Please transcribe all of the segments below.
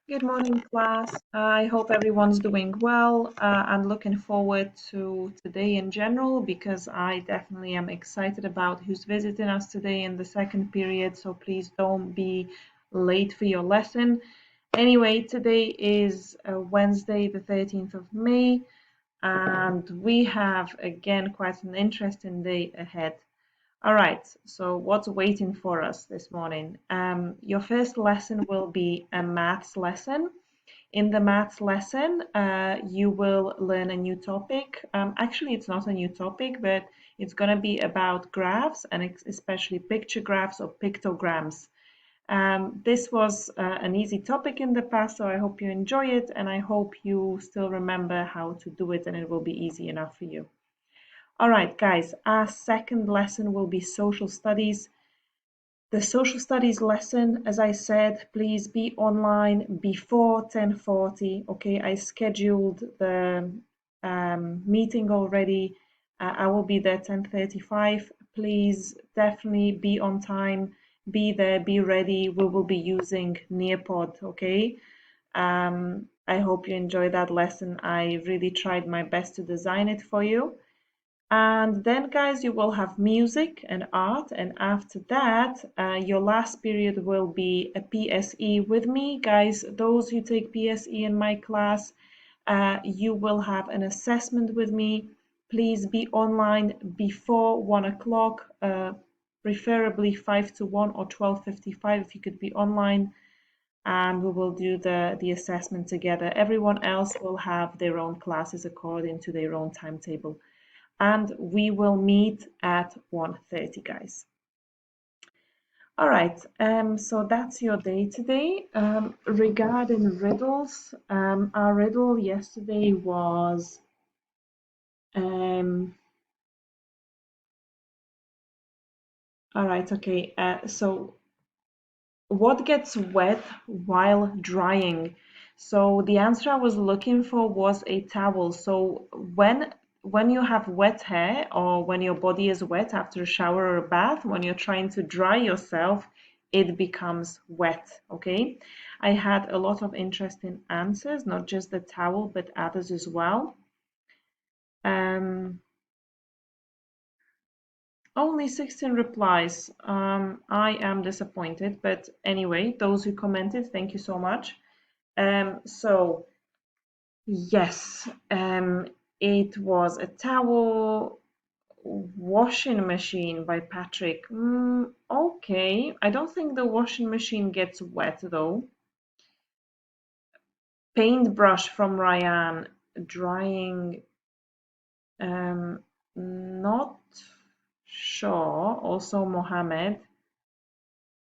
Good morning, class. I hope everyone's doing well. I'm looking forward to today in general because I definitely am excited about who's visiting us today in the second period. So please don't be late for your lesson. Anyway, today is Wednesday, the 13th of May, and we have again quite an interesting day ahead. All right, so what's waiting for us this morning? Your first lesson will be a maths lesson. In the maths lesson, you will learn a new topic. Actually, it's not a new topic, but it's going to be about graphs and especially picture graphs or pictograms. This was an easy topic in the past, so I hope you enjoy it and I hope you still remember how to do it and it will be easy enough for you. All right, guys, our second lesson will be social studies. The social studies lesson, as I said, please be online before 10:40. Okay, I scheduled the meeting already. I will be there 10:35. Please definitely be on time, be there, be ready. We will be using Nearpod, okay? I hope you enjoy that lesson. I really tried my best to design it for you. And then, guys, you will have music and art. And after that, your last period will be a PSE with me. Guys, those who take PSE in my class, you will have an assessment with me. Please be online before 1 o'clock, preferably 5 to 1 or 12:55 if you could be online. And we will do the assessment together. Everyone else will have their own classes according to their own timetable and we will meet at 1:30, guys. All right, so that's your day today. Regarding riddles, our riddle yesterday was all right, okay. So what gets wet while drying? So the answer I was looking for was a towel. So when you have wet hair or when your body is wet after a shower or a bath, when you're trying to dry yourself, it becomes wet, okay? I had a lot of interesting answers, not just the towel, but others as well. Only 16 replies. I am disappointed, but anyway, those who commented, thank you so much. So yes, it was a towel washing machine by Patrick. Okay, I don't think the washing machine gets wet though. Paintbrush from Ryan, drying. Not sure. Also Mohammed.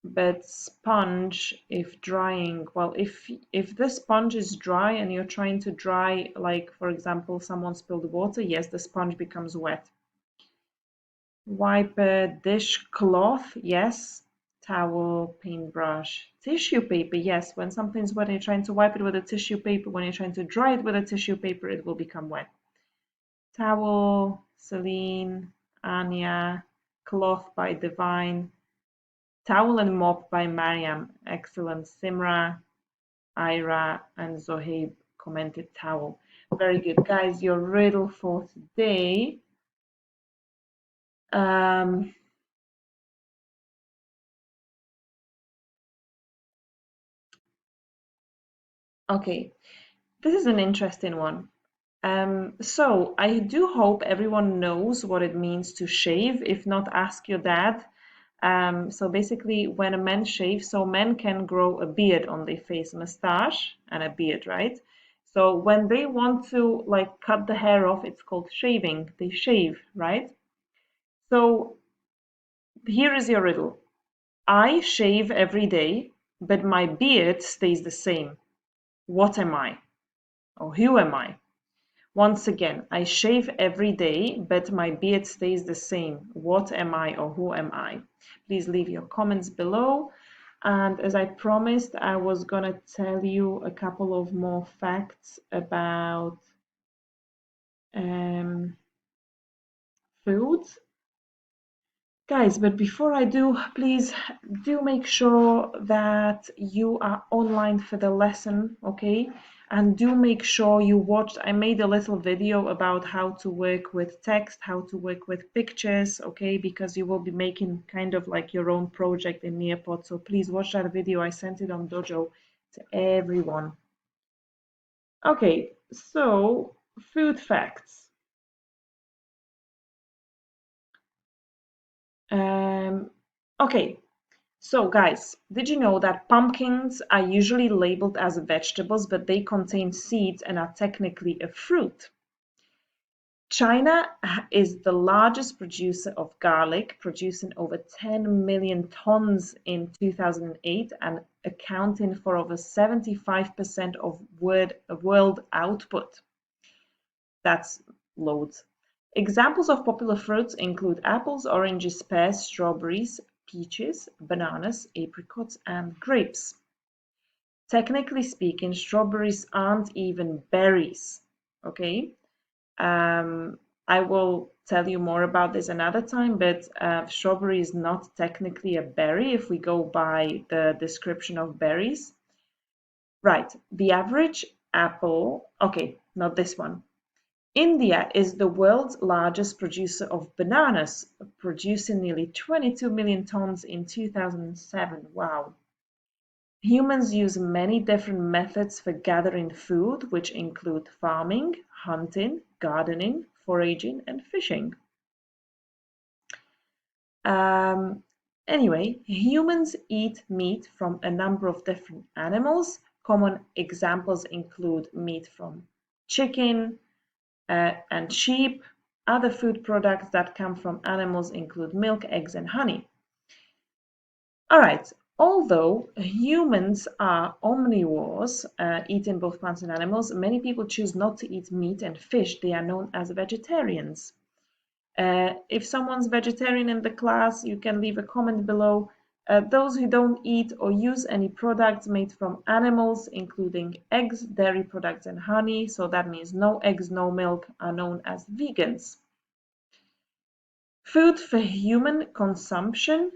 But sponge, if drying, well, if the sponge is dry and you're trying to dry, like for example, someone spilled water, yes, the sponge becomes wet. Wiper, dishcloth, yes. Towel, paintbrush, tissue paper, yes. When something's wet and you're trying to wipe it with a tissue paper, when you're trying to dry it with a tissue paper, it will become wet. Towel, Celine, Anya, cloth by Divine. Towel and Mop by Mariam. Excellent. Simra, Ira, and Zohaib commented towel. Very good. Guys, your riddle for today. Um, okay, this is an interesting one. So I do hope everyone knows what it means to shave. If not, ask your dad. So basically, when a man shaves, so men can grow a beard on their face, a mustache and a beard, right? So when they want to like cut the hair off, it's called shaving. They shave, right? So here is your riddle. I shave every day, but my beard stays the same. What am I? Or who am I? Once again, I shave every day, but my beard stays the same. What am I or who am I? Please leave your comments below. And as I promised, I was going to tell you a couple of more facts about um, food. Guys, but before I do, please do make sure that you are online for the lesson, okay? And do make sure you watched. I made a little video about how to work with text, how to work with pictures, okay? Because you will be making kind of like your own project in Nearpod. So please watch that video. I sent it on Dojo to everyone. Okay, so food facts. Okay, so guys, did you know that pumpkins are usually labeled as vegetables, but they contain seeds and are technically a fruit? China is the largest producer of garlic, producing over 10 million tons in 2008 and accounting for over 75% of world output. That's loads. Examples of popular fruits include apples, oranges, pears, strawberries, peaches, bananas, apricots, and grapes. Technically speaking, strawberries aren't even berries, okay? I will tell you more about this another time, but strawberry is not technically a berry if we go by the description of berries. Right, the average apple, okay, not this one. India is the world's largest producer of bananas, producing nearly 22 million tons in 2007. Wow. Humans use many different methods for gathering food, which include farming, hunting, gardening, foraging, and fishing. Um, anyway, humans eat meat from a number of different animals. Common examples include meat from chicken, and sheep. Other food products that come from animals include milk, eggs, and honey. All right, although humans are omnivores, eating both plants and animals, many people choose not to eat meat and fish. They are known as vegetarians. If someone's vegetarian in the class, you can leave a comment below. Those who don't eat or use any products made from animals, including eggs, dairy products, and honey, so that means no eggs, no milk, are known as vegans. Food for human consumption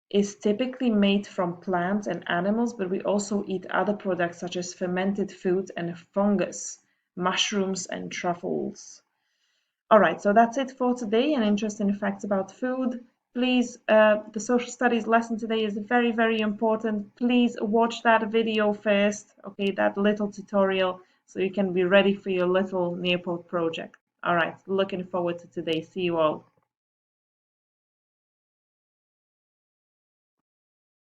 is typically made from plants and animals, but we also eat other products such as fermented food and fungus, mushrooms, and truffles. All right, so that's it for today and interesting facts about food. Please, the social studies lesson today is very, very important. Please watch that video first, okay, that little tutorial, so you can be ready for your little Nearpod project. All right, looking forward to today. See you all.